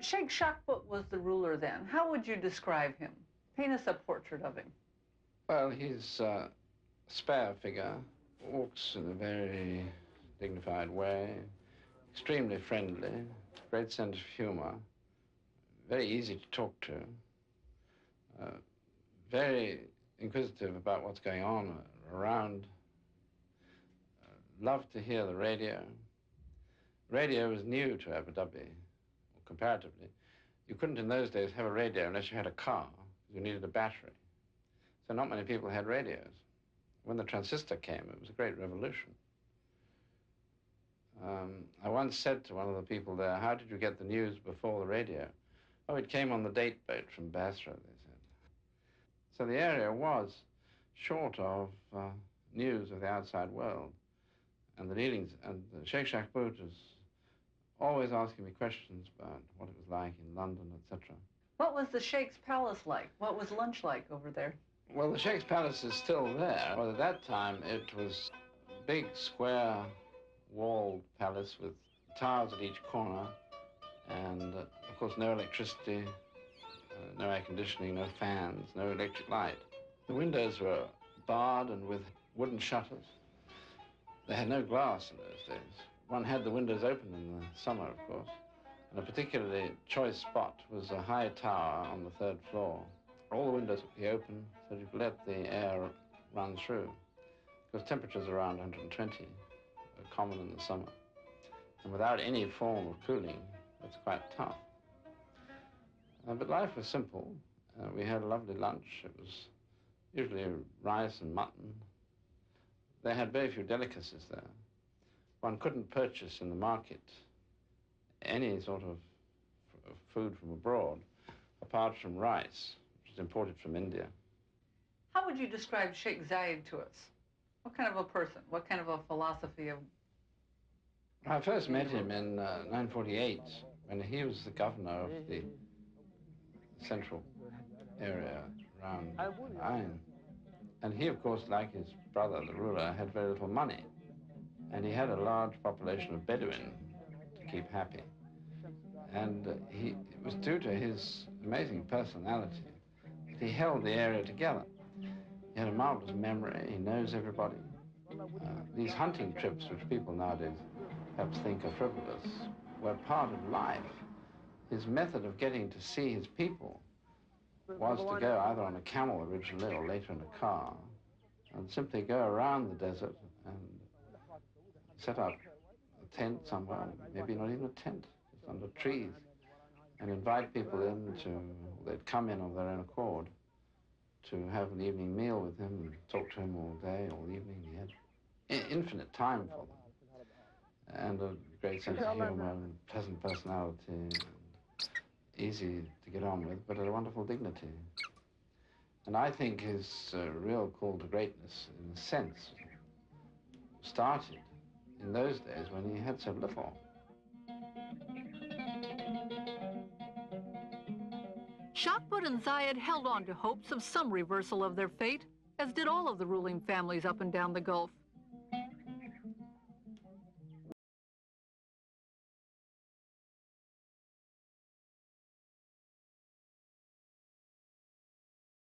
Sheikh Shakhbut was the ruler then. How would you describe him? Paint us a portrait of him. Well, he's a spare figure, walks in a very dignified way, extremely friendly, great sense of humor, very easy to talk to, very inquisitive about what's going on around, loved to hear the radio. Radio was new to Abu Dhabi, comparatively. You couldn't in those days have a radio unless you had a car, because you needed a battery. So not many people had radios. When the transistor came, it was a great revolution. I once said to one of the people there, how did you get the news before the radio? Oh, it came on the date boat from Basra, they said. So the area was short of news of the outside world. And the dealings, and Sheikh Shakhbut was always asking me questions about what it was like in London, etc. What was the Sheikh's palace like? What was lunch like over there? Well, the Sheikh's palace is still there. Well, at that time, it was a big, square, walled palace with towers at each corner, and, of course, no electricity, no air conditioning, no fans, no electric light. The windows were barred and with wooden shutters. They had no glass in those days. One had the windows open in the summer, of course, and a particularly choice spot was a high tower on the 3rd floor. All the windows would be open so that you could let the air run through, because temperatures around 120 are common in the summer. And without any form of cooling, it's quite tough. But life was simple. We had a lovely lunch. It was usually rice and mutton. They had very few delicacies there. One couldn't purchase in the market any sort of food from abroad, apart from rice, which was imported from India. How would you describe Sheikh Zayed to us? What kind of a person? What kind of a philosophy of... I first met him in 1948, when he was the governor of the central area around Nahyan. And he, of course, like his brother, the ruler, had very little money. And he had a large population of Bedouin to keep happy. And it was due to his amazing personality that he held the area together. He had a marvelous memory. He knows everybody. These hunting trips, which people nowadays perhaps think are frivolous, were part of life. His method of getting to see his people was to go either on a camel originally or later in a car and simply go around the desert and set up a tent somewhere, maybe not even a tent, just under trees, and invite people in they'd come in of their own accord to have an evening meal with him and talk to him all day, all evening. He had infinite time for them, and a great sense of humor and pleasant personality, and easy to get on with, but a wonderful dignity. And I think his real call to greatness, in a sense, started in those days when he had so little. Shakhbut and Zayed held on to hopes of some reversal of their fate, as did all of the ruling families up and down the Gulf.